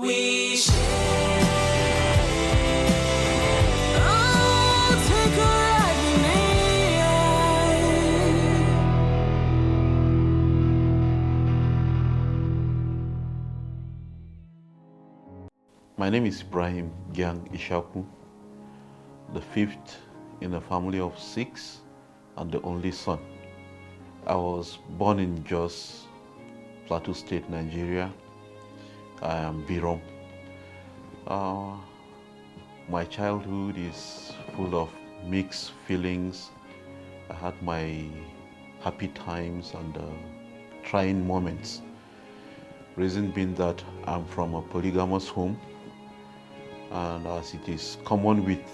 We share. Oh, take a ride with me. My name is Ibrahim Gyang Ishaku, the fifth in a family of 6 and the only son. I was born in Jos, Plateau State, Nigeria. I am Birom. My childhood is full of mixed feelings. I had my happy times and trying moments. Reason being that I'm from a polygamous home, and as it is common with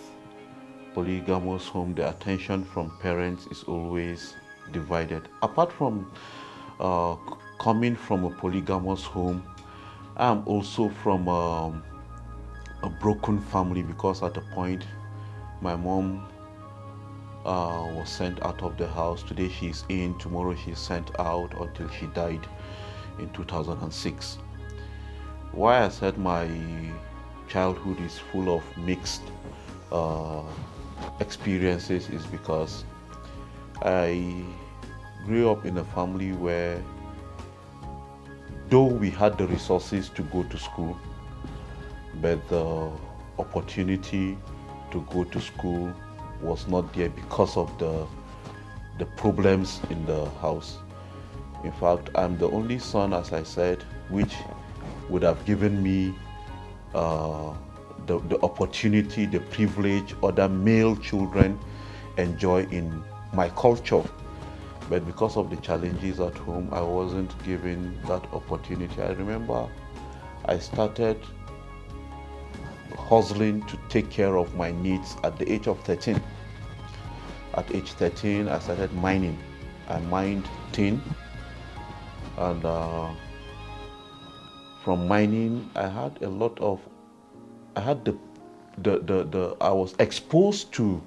polygamous home, the attention from parents is always divided. Apart from coming from a polygamous home, I'm also from a broken family, because at a point my mom was sent out of the house. Today she's in, tomorrow she's sent out, until she died in 2006. Why I said my childhood is full of mixed experiences is because I grew up in a family where, though we had the resources to go to school, but the opportunity to go to school was not there because of the problems in the house. In fact, I'm the only son, as I said, which would have given me the opportunity, the privilege other male children enjoy in my culture. But because of the challenges at home, I wasn't given that opportunity. I remember I started hustling to take care of my needs at the age of 13. At age 13, I started mining. I mined tin, and from mining, I had a lot of, I had I was exposed to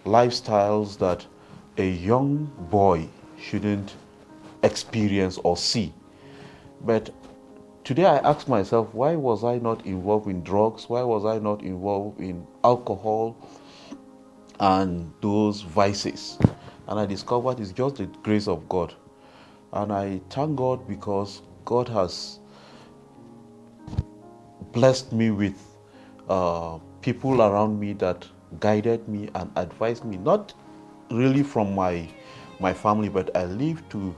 lifestyles that a young boy shouldn't experience or see. But today I ask myself, why was I not involved in drugs? Why was I not involved in alcohol and those vices? And I discovered it's just the grace of God. And I thank God, because God has blessed me with people around me that guided me and advised me, not really from my family, but I live to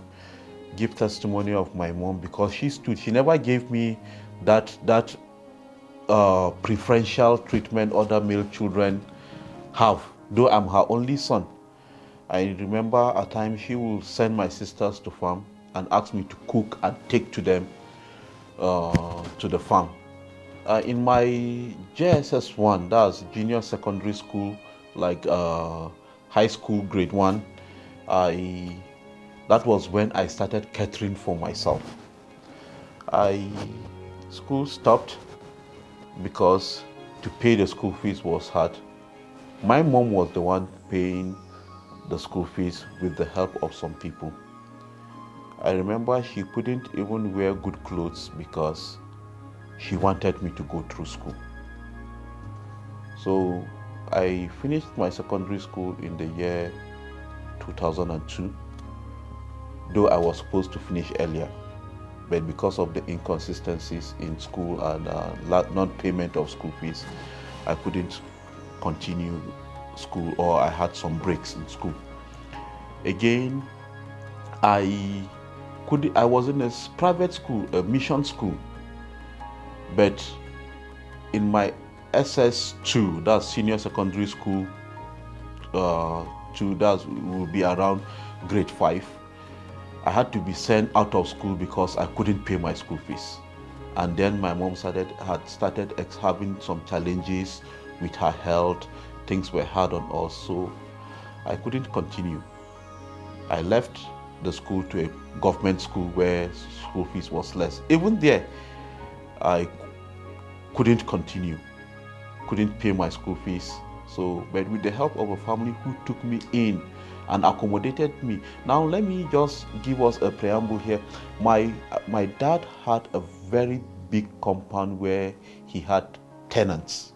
give testimony of my mom, because she never gave me that preferential treatment other male children have, though I'm her only son. I remember at times she will send my sisters to farm and ask me to cook and take to them to the farm. In my JSS 1, that's junior secondary school, like high school grade 1, that was when I started catering for myself. School stopped because to pay the school fees was hard. My mom was the one paying the school fees with the help of some people. I remember she couldn't even wear good clothes because she wanted me to go through school. So I finished my secondary school in the year 2002, though I was supposed to finish earlier. But because of the inconsistencies in school and non-payment of school fees, I couldn't continue school, or I had some breaks in school. Again, I was in a private school, a mission school, but in my SS2, that's senior secondary school, that will be around grade 5, I had to be sent out of school because I couldn't pay my school fees. And then my mom had started having some challenges with her health. Things were hard on us, so I couldn't continue. I left the school to a government school where school fees was less. Even there, I couldn't continue, couldn't pay my school fees. So, but with the help of a family who took me in and accommodated me. Now, let me just give us a preamble here. My dad had a very big compound where he had tenants.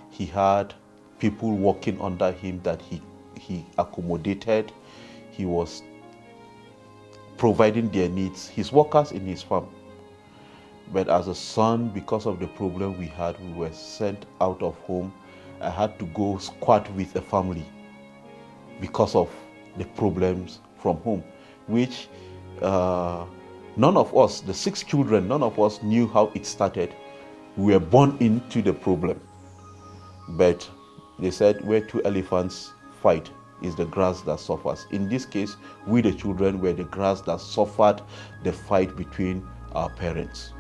He had people working under him that he accommodated. He was providing their needs, his workers in his farm. But as a son, because of the problem we had, we were sent out of home. I had to go squat with a family because of the problems from home, which none of us, the 6 children, none of us knew how it started. We were born into the problem. But they said where 2 elephants fight is the grass that suffers. In this case, we the children were the grass that suffered the fight between our parents.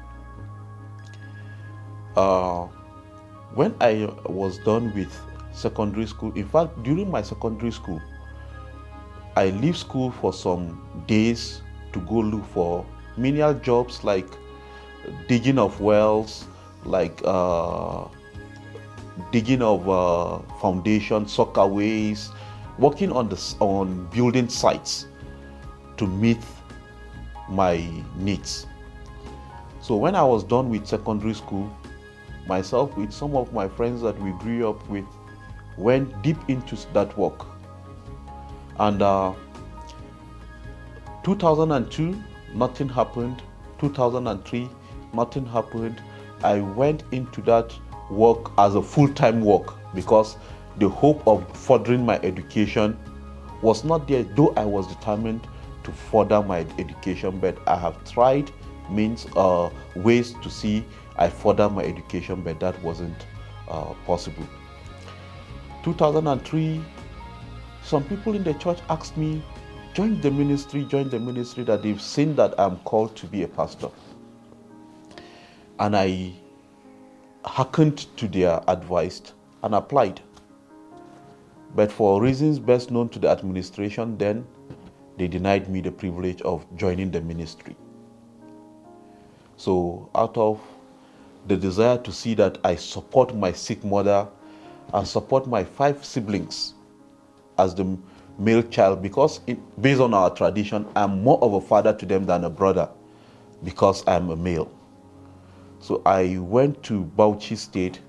When I was done with secondary school, in fact, during my secondary school, I leave school for some days to go look for menial jobs like digging of wells, like digging of foundation, soccerways, working on building sites to meet my needs. So when I was done with secondary school, myself with some of my friends that we grew up with went deep into that work. And 2002, nothing happened. 2003, nothing happened. I went into that work as a full-time work because the hope of furthering my education was not there, though I was determined to further my education. But I have tried ways to see I further my education, but that wasn't possible. 2003, some people in the church asked me, join the ministry, that they've seen that I'm called to be a pastor. And I hearkened to their advice and applied. But for reasons best known to the administration then, they denied me the privilege of joining the ministry. So out of the desire to see that I support my sick mother and support my 5 siblings as the male child, because based on our tradition, I'm more of a father to them than a brother because I'm a male. So I went to Bauchi State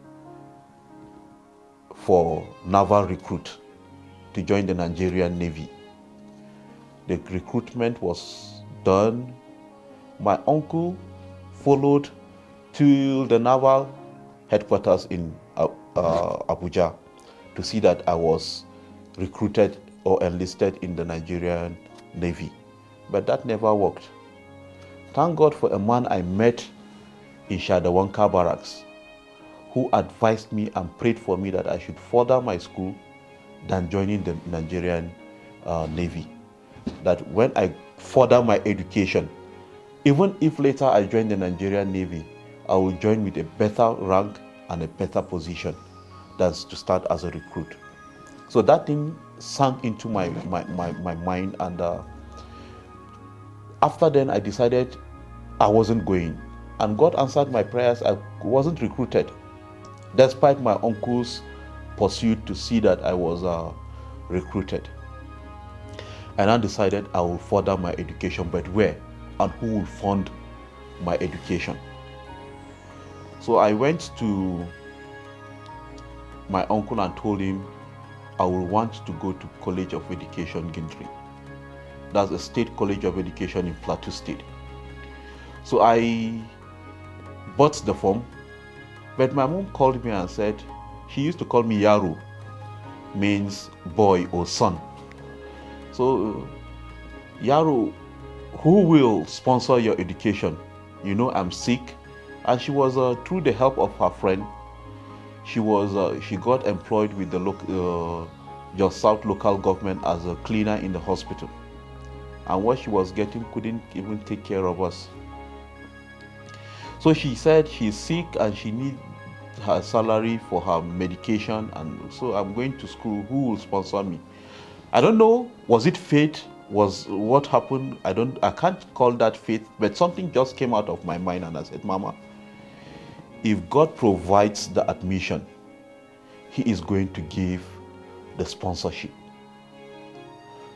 for naval recruit to join the Nigerian Navy. The recruitment was done. My uncle followed to the naval headquarters in Abuja to see that I was recruited or enlisted in the Nigerian Navy. But that never worked. Thank God for a man I met in Shadawanka Barracks who advised me and prayed for me that I should further my school than joining the Nigerian Navy. That when I further my education, even if later I join the Nigerian Navy, I will join with a better rank and a better position than to start as a recruit. So that thing sank into my mind, and after then I decided I wasn't going. And God answered my prayers. I wasn't recruited, despite my uncle's pursuit to see that I was recruited. And I decided I will further my education, but where and who will fund my education? So I went to my uncle and told him I will want to go to College of Education, Gintri. That's a state college of education in Plateau State. So I bought the form, but my mom called me and said, she used to call me Yaru, means boy or son. So, Yaru, who will sponsor your education? You know I'm sick. And she was, through the help of her friend, she got employed with the Jos South local government as a cleaner in the hospital. And what she was getting couldn't even take care of us. So she said she's sick and she needs her salary for her medication, and so I'm going to school. Who will sponsor me? I don't know, was it fate? Was what happened? I can't call that fate, but something just came out of my mind and I said, Mama, if God provides the admission, He is going to give the sponsorship.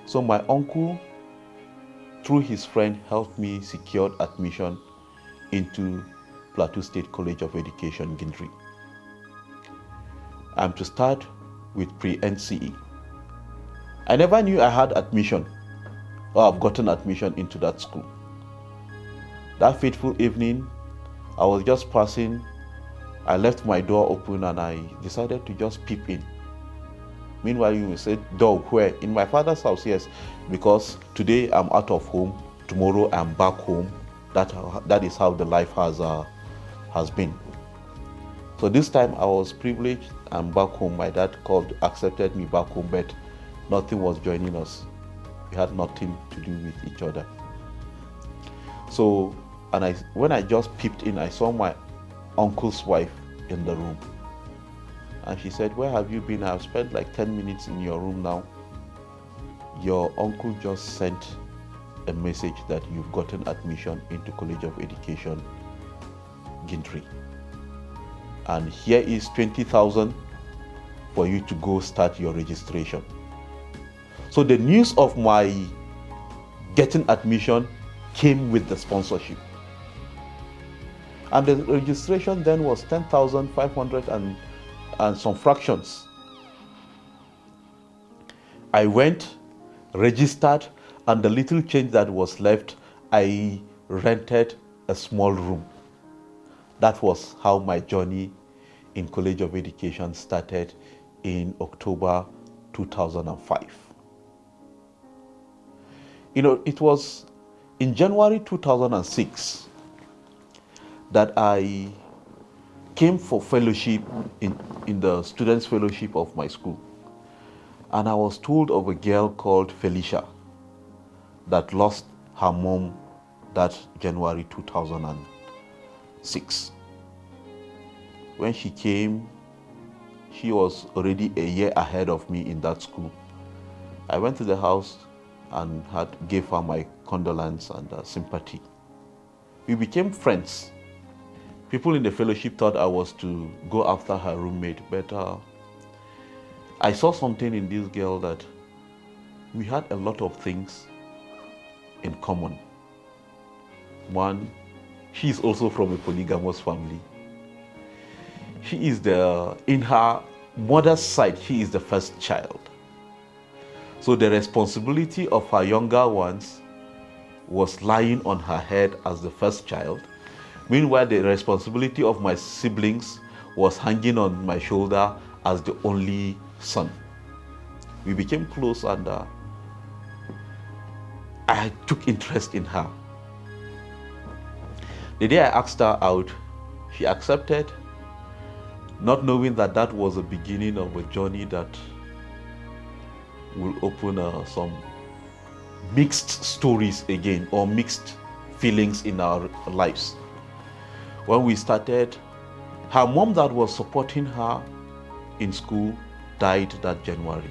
So my uncle, through his friend, helped me secure admission into Plateau State College of Education, Gindri. I'm to start with pre-NCE. I never knew I had admission or I've gotten admission into that school. That fateful evening, I was just passing. I left my door open and I decided to just peep in. Meanwhile, you will say, dog, where? In my father's house, yes, because today I'm out of home, tomorrow I'm back home. That is how the life has been. So this time I was privileged. I'm back home. My dad accepted me back home, but nothing was joining us. We had nothing to do with each other. So, when I just peeped in, I saw my uncle's wife in the room. And she said, where have you been? I've spent like 10 minutes in your room now. Your uncle just sent a message that you've gotten admission into College of Education, Gindri. And here is 20,000 for you to go start your registration. So the news of my getting admission came with the sponsorship. And the registration then was 10,500 and some fractions. I went, registered, and the little change that was left, I rented a small room. That was how my journey in College of Education started in October 2005. It was in January 2006 that I came for fellowship in the students' fellowship of my school. And I was told of a girl called Felicia that lost her mom that January 2006. When she came, she was already a year ahead of me in that school. I went to the house and gave her my condolence and sympathy. We became friends. People in the fellowship thought I was to go after her roommate, but I saw something in this girl that we had a lot of things in common. One, she is also from a polygamous family. In her mother's side, she is the first child. So the responsibility of her younger ones was lying on her head as the first child. Meanwhile, the responsibility of my siblings was hanging on my shoulder as the only son. We became close and I took interest in her. The day I asked her out, she accepted, not knowing that that was the beginning of a journey that will open some mixed stories again, or mixed feelings in our lives. When we started, her mom that was supporting her in school died that January.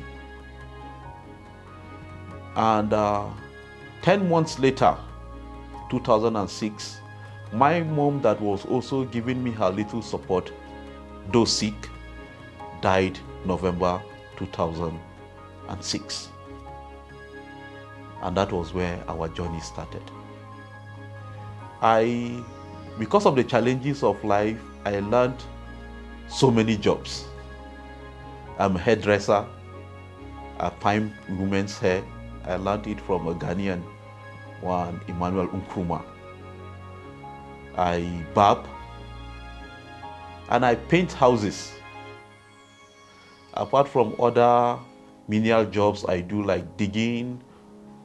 And 10 months later, 2006, my mom that was also giving me her little support, though sick, died November 2006. And that was where our journey started. Because of the challenges of life, I learned so many jobs. I'm a hairdresser. I pine women's hair. I learned it from a Ghanaian one, Emmanuel Nkrumah. I barb and I paint houses. Apart from other menial jobs I do, like digging,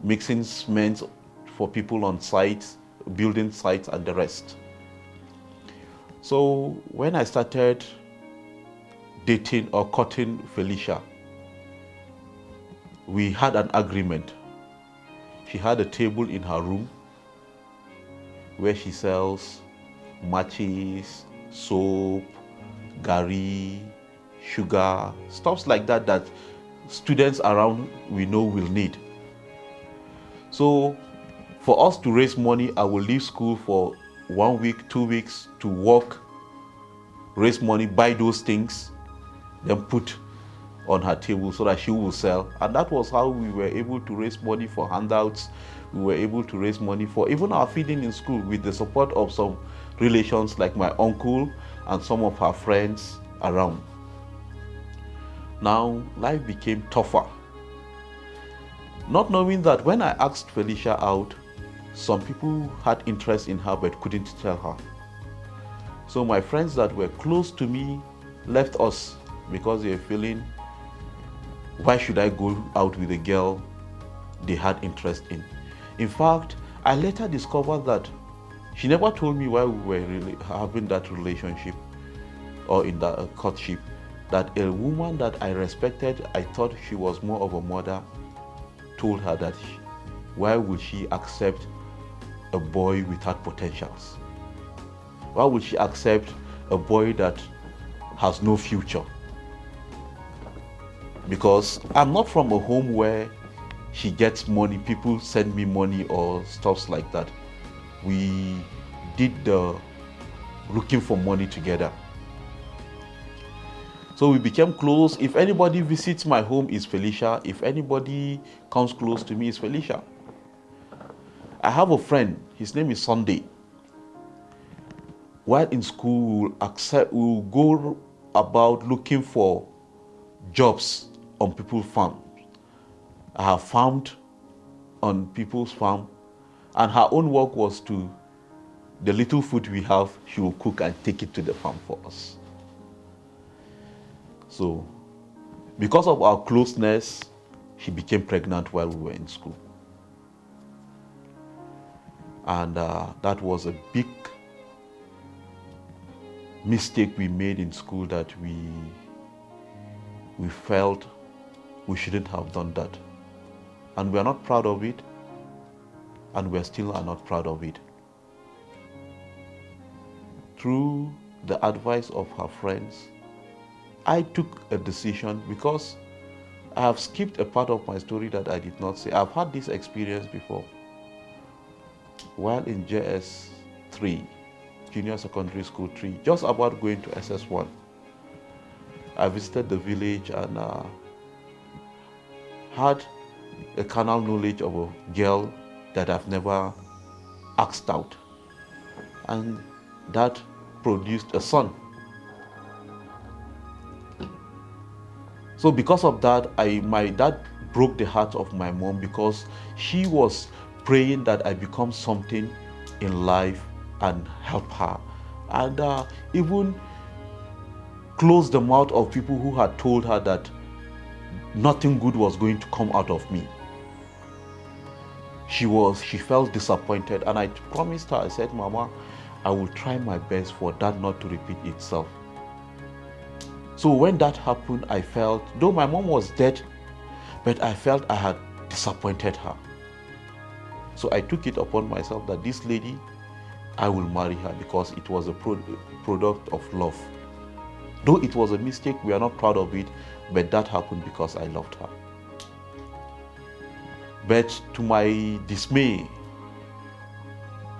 mixing cement for people on sites, building sites, and the rest. So when I started dating or courting Felicia, we had an agreement. She had a table in her room where she sells matches, soap, gari, sugar, stuff like that that students around we know will need. So for us to raise money, I will leave school for 1 week, 2 weeks to work, raise money, buy those things, then put on her table so that she will sell. And that was how we were able to raise money for handouts. We were able to raise money for even our feeding in school with the support of some relations like my uncle and some of her friends around. Now, life became tougher. Not knowing that when I asked Felicia out, some people had interest in her but couldn't tell her. So my friends that were close to me left us because they were feeling, why should I go out with a girl they had interest in? In fact, I later discovered that she never told me why we were really having that relationship or in that courtship, that a woman that I respected, I thought she was more of a mother, told her that why would she accept a boy without potentials? Why would she accept a boy that has no future? Because I'm not from a home where she gets money, people send me money or stuff like that. We did the looking for money together. So we became close. If anybody visits my home, it's Felicia. If anybody comes close to me, it's Felicia. I have a friend, his name is Sunday. While in school, we'll go about looking for jobs on people's farms. I have farmed on people's farm, and her own work was to, the little food we have, she will cook and take it to the farm for us. So, because of our closeness, she became pregnant while we were in school. And that was a big mistake we made in school, that we felt we shouldn't have done that. And we are not proud of it, and we still are not proud of it. Through the advice of her friends, I took a decision, because I have skipped a part of my story that I did not say. I've had this experience before. While in JS 3, Junior Secondary School 3, just about going to SS1, I visited the village and had a carnal knowledge of a girl that I've never asked out. And that produced a son. So because of that, my dad broke the heart of my mom, because she was praying that I become something in life and help her. And even closed the mouth of people who had told her that nothing good was going to come out of me. She felt disappointed, and I promised her, I said, Mama, I will try my best for that not to repeat itself. So when that happened, I felt, though my mom was dead, but I felt I had disappointed her. So I took it upon myself that this lady, I will marry her, because it was a product of love. Though it was a mistake, we are not proud of it, but that happened because I loved her. But to my dismay,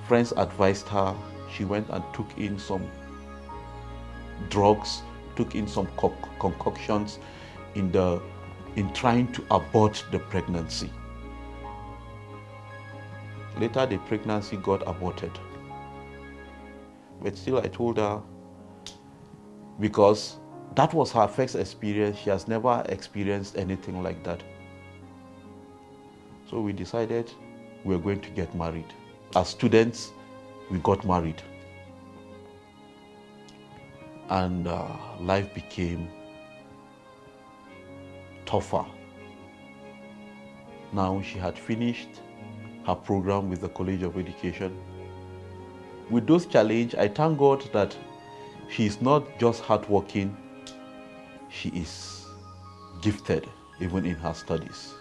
friends advised her. She went and took in some drugs, took in some concoctions in trying to abort the pregnancy. Later, the pregnancy got aborted. But still, I told her, because that was her first experience, she has never experienced anything like that. So we decided we were going to get married. As students, we got married. And life became tougher. Now she had finished her program with the College of Education. With those challenges, I thank God that she is not just hardworking, she is gifted even in her studies.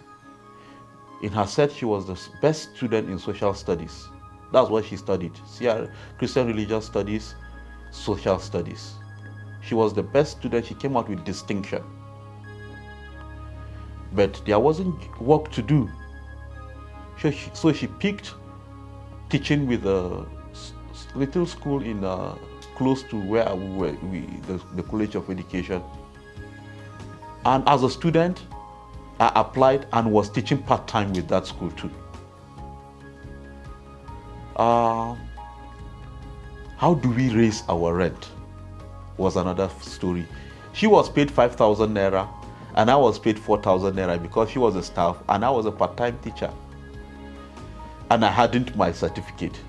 In her set, she was the best student in social studies. That's what she studied. Christian Religious Studies, Social Studies. She was the best student. She came out with distinction. But there wasn't work to do. So she picked teaching with a little school in close to where we were, the College of Education. And as a student, I applied and was teaching part-time with that school too. How do we raise our rent? Was another story. She was paid 5,000 naira and I was paid 4,000 naira because she was a staff and I was a part-time teacher. And I hadn't my certificate.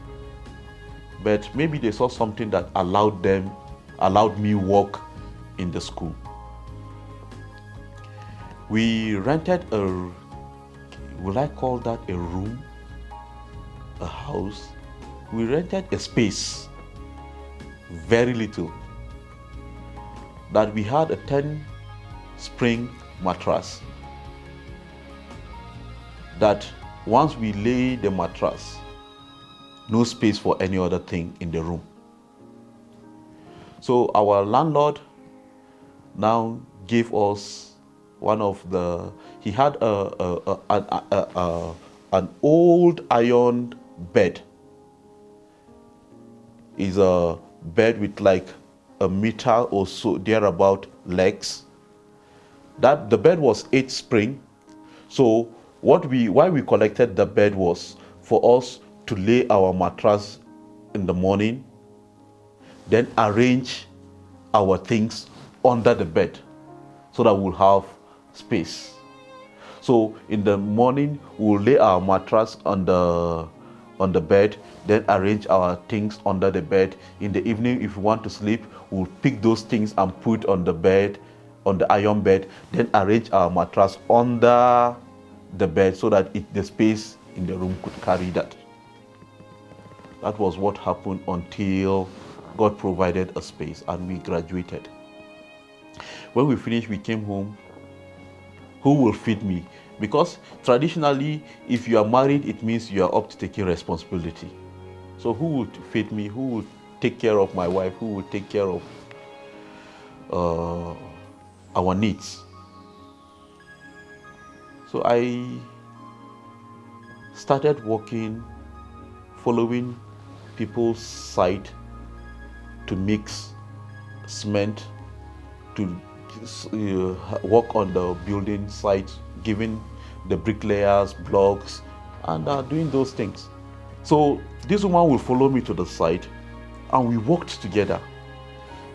But maybe they saw something that allowed me work in the school. We rented will I call that a room? A house? We rented a space, very little, that we had a 10 spring mattress, that once we lay the mattress, no space for any other thing in the room. So our landlord now gave us he had an old iron bed. Is a bed with like a meter or so thereabout legs. That the bed was 8 spring. So why we collected the bed was for us to lay our mattress in the morning, then arrange our things under the bed so that we'll have space. So in the morning we'll lay our mattress on the bed, then arrange our things under the bed. In the evening, if we want to sleep, we'll pick those things and put on the bed, on the iron bed, then arrange our mattress under the bed so that the space in the room could carry that. That was what happened until God provided a space and we graduated. When we finished, we came home. Who will feed me? Because traditionally, if you are married, it means you are up to taking responsibility. So who would feed me? Who would take care of my wife? Who would take care of our needs? So I started working, following people's site to mix cement, to work on the building site, giving the bricklayers blocks and doing those things. So this woman will follow me to the site and we worked together.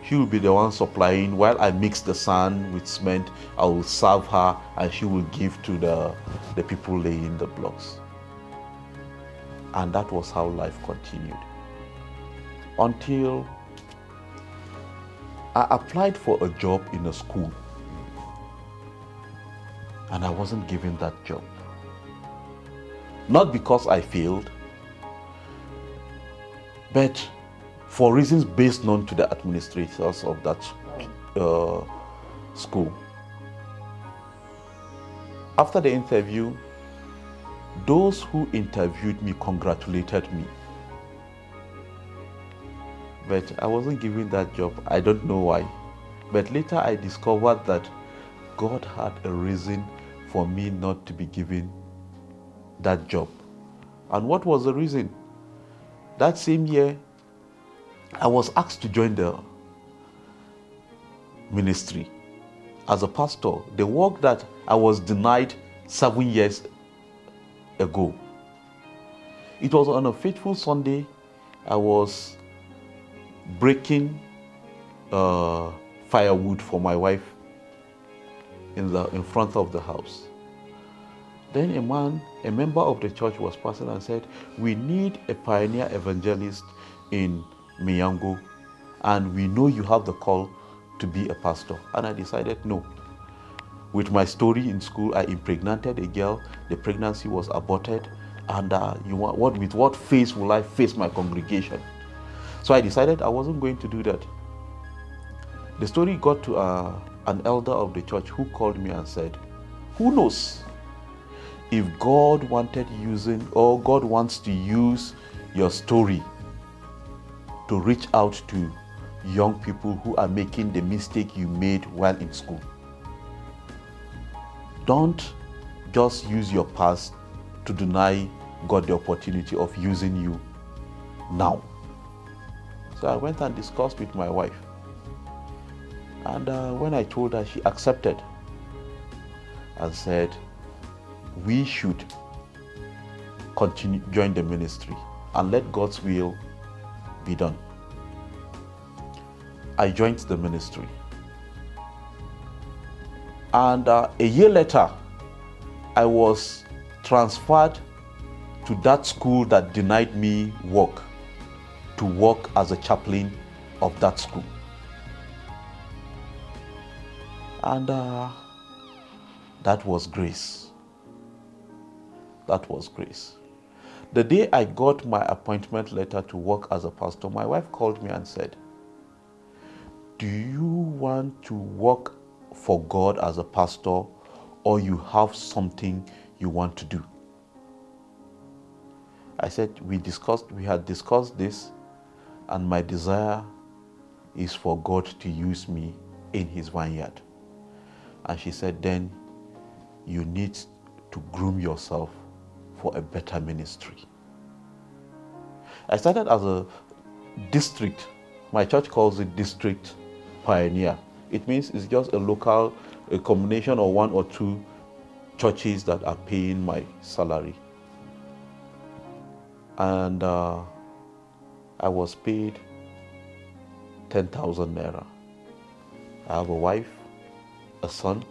She will be the one supplying while I mix the sand with cement. I will serve her and she will give to the people laying the blocks. And that was how life continued until I applied for a job in a school and I wasn't given that job. Not because I failed, but for reasons based known to the administrators of that school. After the interview, those who interviewed me congratulated me. But I wasn't given that job. I don't know why. But later I discovered that God had a reason for me not to be given that job. And what was the reason? That same year, I was asked to join the ministry as a pastor. The work that I was denied 7 years ago. It was on a fateful Sunday. I was breaking firewood for my wife in front of the house. Then a member of the church was passing and said, "We need a pioneer evangelist in Miyango, and we know you have the call to be a pastor." And I decided no. With my story in school, I impregnated a girl. The pregnancy was aborted, and with what face will I face my congregation? So I decided I wasn't going to do that. The story got to an elder of the church who called me and said, "Who knows? If God God wants to use your story to reach out to young people who are making the mistake you made while in school. Don't just use your past to deny God the opportunity of using you now." So I went and discussed with my wife. And when I told her, she accepted and said, "We should join the ministry and let God's will be done." I joined the ministry. And a year later, I was transferred to that school that denied me work, to work as a chaplain of that school. And that was grace. That was grace. The day I got my appointment letter to work as a pastor, my wife called me and said, "Do you want to work for God as a pastor, or you have something you want to do?" I said, we had discussed this, and my desire is for God to use me in his vineyard. And she said, then you need to groom yourself for a better ministry. I started as a district, my church calls it district pioneer. It means it's just a combination of one or two churches that are paying my salary. And I was paid 10,000 naira. I have a wife, a son.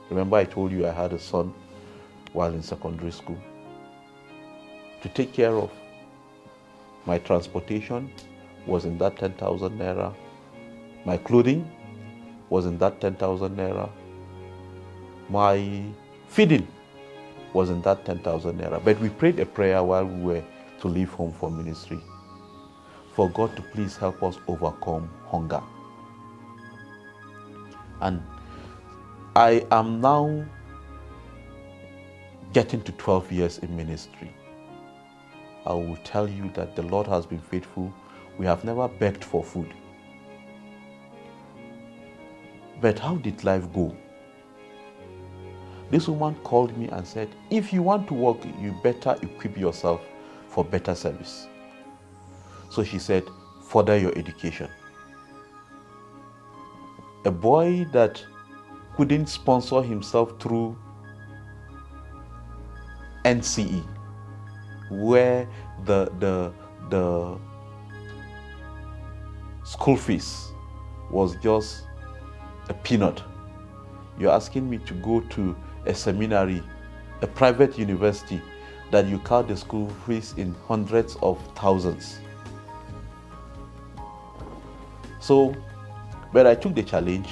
Remember I told you I had a son while in secondary school. To take care of my transportation was in that 10,000 naira. My clothing was in that 10,000 naira. My feeding was in that 10,000 naira. But we prayed a prayer while we were to leave home for ministry, for God to please help us overcome hunger. And I am now getting to 12 years in ministry. I will tell you that the Lord has been faithful. We have never begged for food. But how did life go? This woman called me and said, if you want to work, you better equip yourself for better service. So she said, further your education. A boy that couldn't sponsor himself through NCE, where the school fees was just a peanut. You're asking me to go to a seminary, a private university, that you count the school fees in hundreds of thousands. So, when I took the challenge,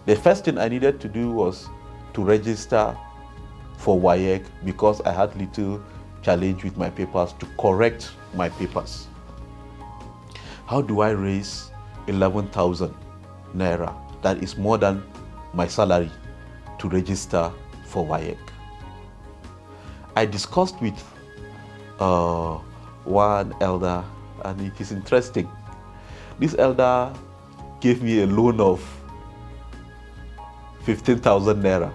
the first thing I needed to do was to register for WAEC, because I had little challenge with my papers, to correct my papers. How do I raise 11,000 naira? That is more than my salary to register for WAEC. I discussed with one elder, and it is interesting. This elder gave me a loan of 15,000 naira,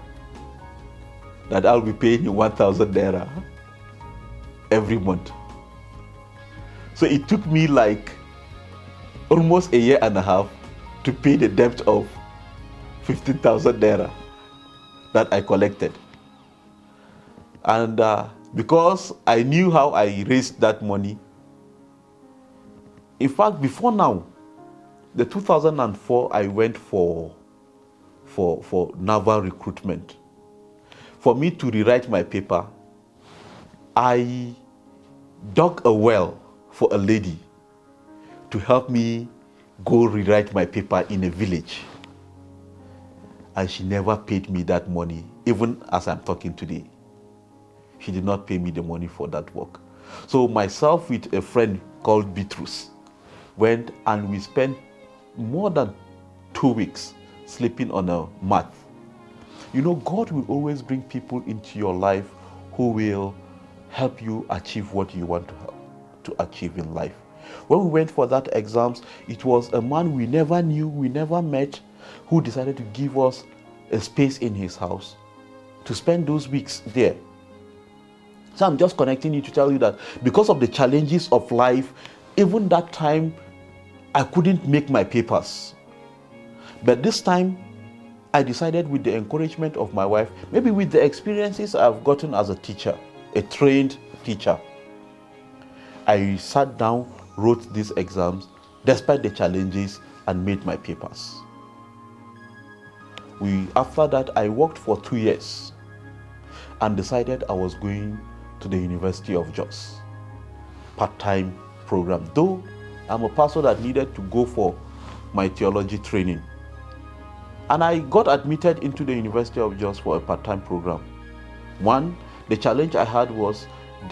that I'll be paying you 1,000 naira every month. So it took me like almost a year and a half to pay the debt of 15,000 naira that I collected. And because I knew how I raised that money, in fact, before now, the 2004, I went for naval recruitment. For me to rewrite my paper, I dug a well for a lady to help me go rewrite my paper in a village. And she never paid me that money, even as I'm talking today. She did not pay me the money for that work. So myself with a friend called Beatrice went, and we spent more than 2 weeks sleeping on a mat. You know, God will always bring people into your life who will help you achieve what you want to achieve in life. When we went for that exams, it was a man we never knew, we never met, who decided to give us a space in his house to spend those weeks there. So I'm just connecting you to tell you that because of the challenges of life, even that time, I couldn't make my papers. But this time, I decided, with the encouragement of my wife, maybe with the experiences I've gotten as a teacher, a trained teacher, I sat down, wrote these exams. Despite the challenges, and made my papers. After that, I worked for 2 years and decided I was going to the University of Jos, part-time program. Though I'm a pastor that needed to go for my theology training. And I got admitted into the University of Jos for a part-time program. One, the challenge I had was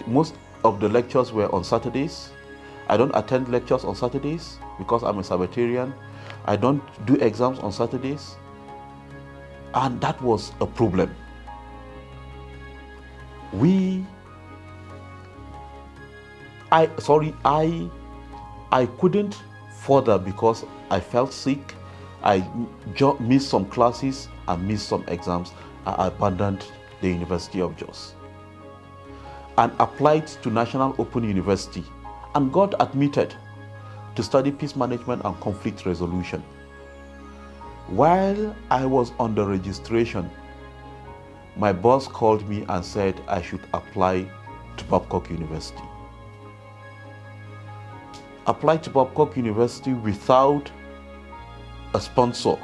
most of the lectures were on Saturdays. I don't attend lectures on Saturdays because I'm a Sabbatarian. I don't do exams on Saturdays. And that was a problem. I couldn't further because I felt sick. I missed some classes and missed some exams. I abandoned the University of Jos and applied to National Open University and got admitted to study peace management and conflict resolution. While I was on the registration, my boss called me and said I should apply to Babcock University. Applied to Babcock University without a sponsor.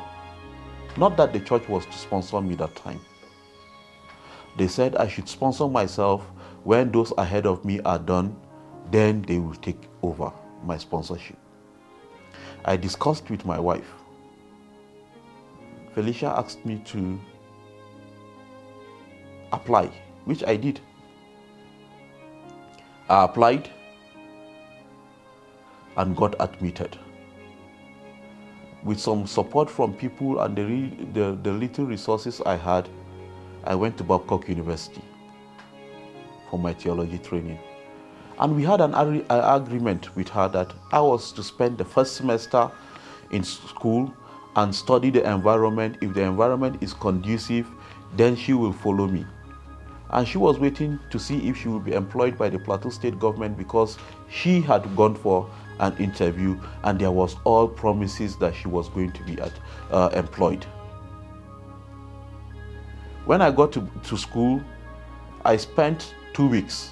Not that the church was to sponsor me that time. They said I should sponsor myself. When those ahead of me are done, then they will take over my sponsorship. I discussed with my wife. Felicia asked me to apply, which I did. I applied and got admitted. With some support from people and the little resources I had, I went to Babcock University for my theology training. And we had an agreement with her that I was to spend the first semester in school and study the environment. If the environment is conducive, then she will follow me. And she was waiting to see if she would be employed by the Plateau State government because she had gone for an interview and there was all promises that she was going to be employed. When I got to school, I spent 2 weeks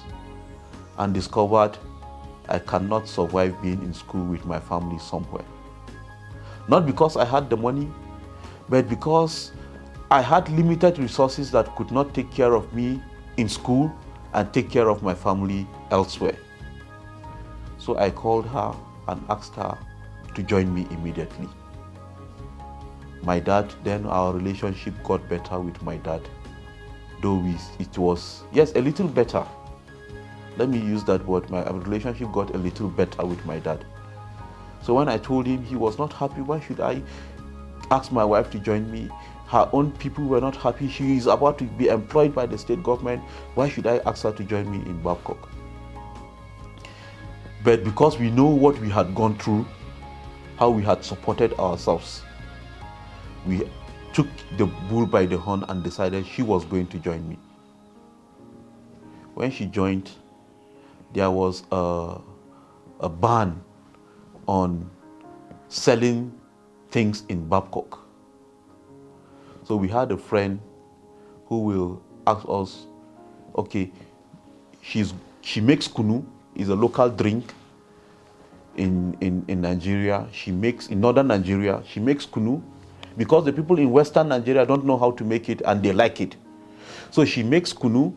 and discovered I cannot survive being in school with my family somewhere. Not because I had the money, but because I had limited resources that could not take care of me in school and take care of my family elsewhere. So I called her and asked her to join me immediately. My dad, then our relationship got better with my dad. Though it was, yes, a little better. Let me use that word. My relationship got a little better with my dad. So when I told him, he was not happy. Why should I ask my wife to join me? Her own people were not happy. She is about to be employed by the state government. Why should I ask her to join me in Babcock? But because we know what we had gone through, how we had supported ourselves, we took the bull by the horn and decided she was going to join me. When she joined, there was a ban on selling things in Babcock. So we had a friend who will ask us, okay, she makes kunu, is a local drink in Nigeria. She makes, in northern Nigeria, she makes kunu because the people in western Nigeria don't know how to make it and they like it. So she makes kunu,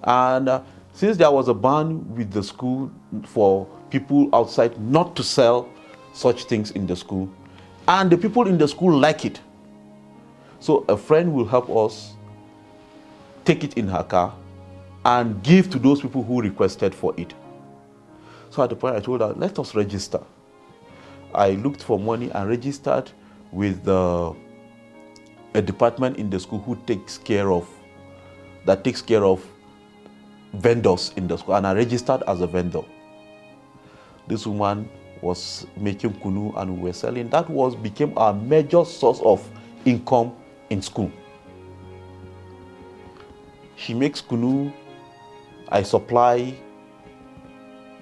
and since there was a ban with the school for people outside not to sell such things in the school, and the people in the school like it, so a friend will help us take it in her car and give to those people who requested for it. So at the point I told her, let us register. I looked for money and registered with a department in the school who takes care of vendors in the school, and I registered as a vendor. This woman was making kunu and we were selling. That became our major source of income in school. She makes kunu, I supply.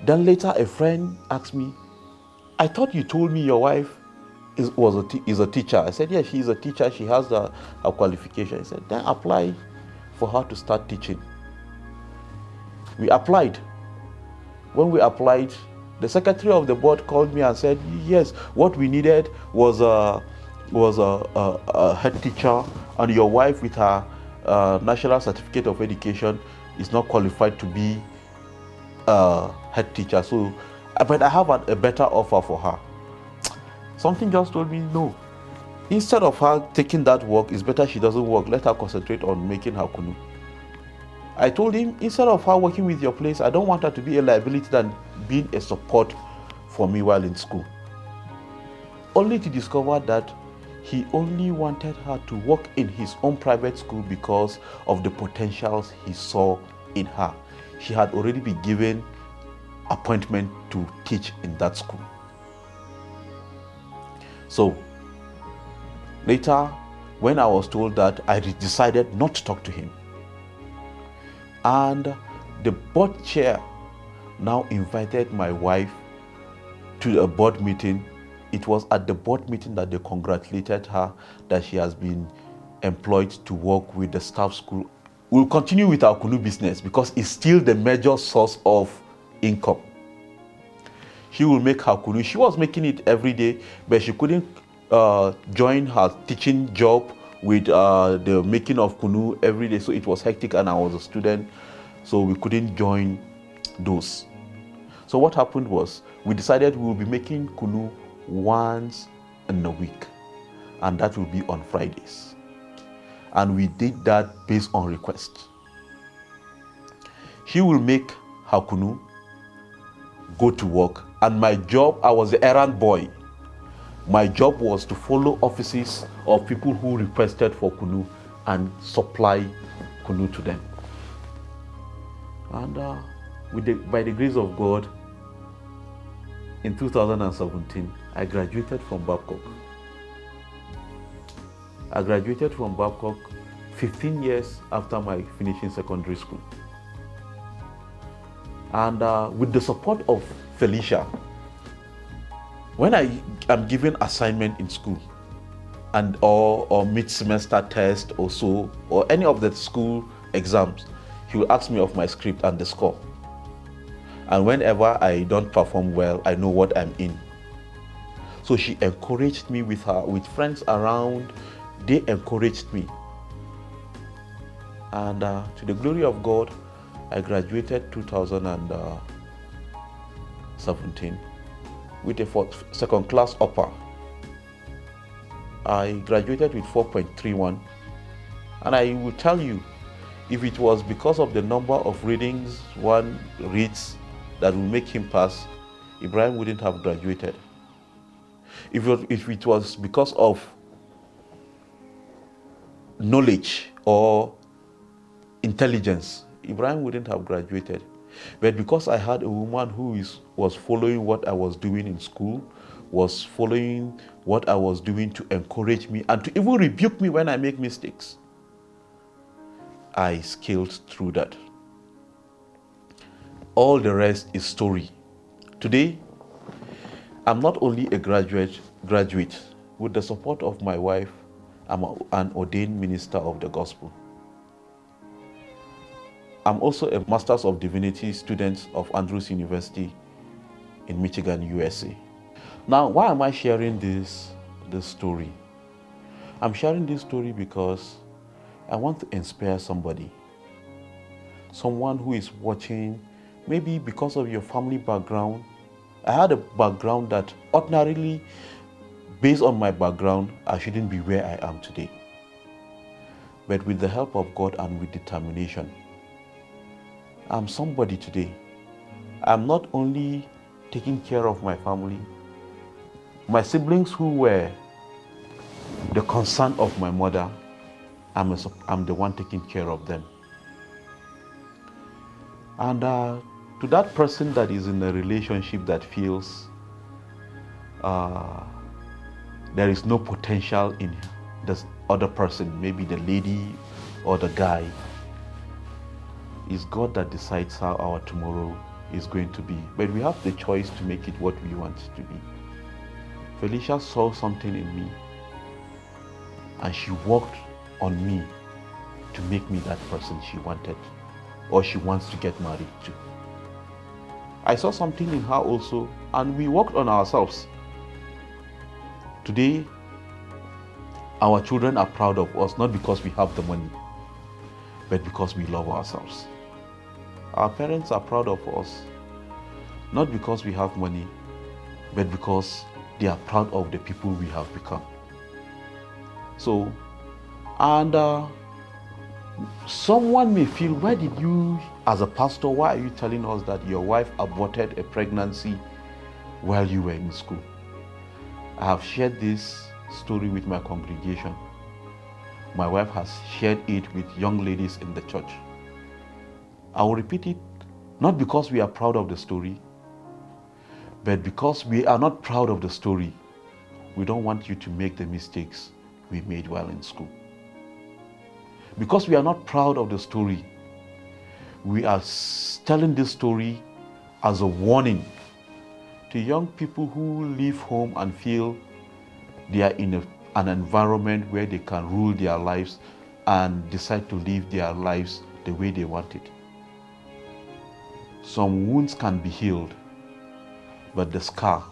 Then later a friend asked me, I thought you told me your wife is a teacher. I said, yes, she is a teacher. She has a qualification. He said, then apply for her to start teaching. We applied. When we applied, The secretary of the board called me and said, yes, what we needed was a head teacher, and your wife with her national certificate of education is not qualified to be a head teacher. So, but I have a better offer for her. Something just told me no. Instead of her taking that work, it's better she doesn't work. Let her concentrate on making her kunu. I told him, instead of her working with your place, I don't want her to be a liability than being a support for me while in school. Only to discover that he only wanted her to work in his own private school because of the potentials he saw in her. She had already been given appointment to teach in that school. So later, when I was told that, I decided not to talk to him. And the board chair now invited my wife to a board meeting. It was at the board meeting that they congratulated her that she has been employed to work with the staff school. We'll continue with our kunu business because it's still the major source of income. She will make her kunu. She was making it every day, but she couldn't join her teaching job with the making of kunu every day. So it was hectic, and I was a student, so we couldn't join those. So what happened was, we decided we will be making kunu once in a week, and that will be on Fridays. And we did that based on request. She will make her kunu, go to work, and my job, I was the errand boy. My job was to follow offices of people who requested for kunu and supply kunu to them. And by the grace of God, in 2017, I graduated from Babcock. I graduated from Babcock 15 years after my finishing secondary school. And with the support of Felicia, when I am given assignment in school, and or mid-semester test or so, or any of the school exams, he will ask me of my script and the score. And whenever I don't perform well, I know what I'm in. So she encouraged me with friends around. They encouraged me. And to the glory of God, I graduated 2017 with a second class upper. I graduated with 4.31. And I will tell you, if it was because of the number of readings one reads that will make him pass, Ibrahim wouldn't have graduated. If it was because of knowledge or intelligence, Ibrahim wouldn't have graduated. But because I had a woman who was following what I was doing in school, was following what I was doing to encourage me and to even rebuke me when I make mistakes, I scaled through that. All the rest is story. Today, I'm not only a graduate. With the support of my wife, I'm an ordained minister of the gospel. I'm also a Master's of Divinity student of Andrews University in Michigan, USA. Now, why am I sharing this story? I'm sharing this story because I want to inspire somebody. Someone who is watching, maybe because of your family background. I had a background that ordinarily, based on my background, I shouldn't be where I am today. But with the help of God and with determination, I'm somebody today. I'm not only taking care of my family, my siblings who were the concern of my mother, I'm the one taking care of them. And to that person that is in a relationship that feels there is no potential in this other person, maybe the lady or the guy, it's God that decides how our tomorrow is going to be. But we have the choice to make it what we want it to be. Felicia saw something in me, and she worked on me to make me that person she wanted, or she wants to get married to. I saw something in her also, and we worked on ourselves. Today, our children are proud of us, not because we have the money, but because we love ourselves. Our parents are proud of us, not because we have money, but because they are proud of the people we have become. So, and someone may feel, why did you, as a pastor, why are you telling us that your wife aborted a pregnancy while you were in school? I have shared this story with my congregation. My wife has shared it with young ladies in the church. I will repeat it, not because we are proud of the story, but because we are not proud of the story. We don't want you to make the mistakes we made while in school. Because we are not proud of the story, we are telling this story as a warning to young people who leave home and feel they are in an environment where they can rule their lives and decide to live their lives the way they want it. Some wounds can be healed, but the scar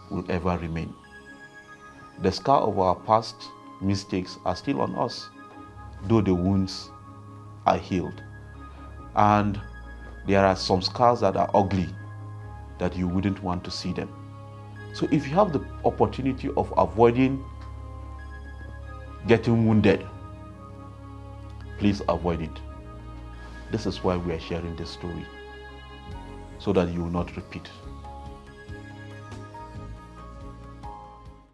will ever remain. The scar of our past mistakes are still on us, though the wounds are healed. And there are some scars that are ugly that you wouldn't want to see them. So if you have the opportunity of avoiding getting wounded, please avoid it. This is why we are sharing this story, so that you will not repeat.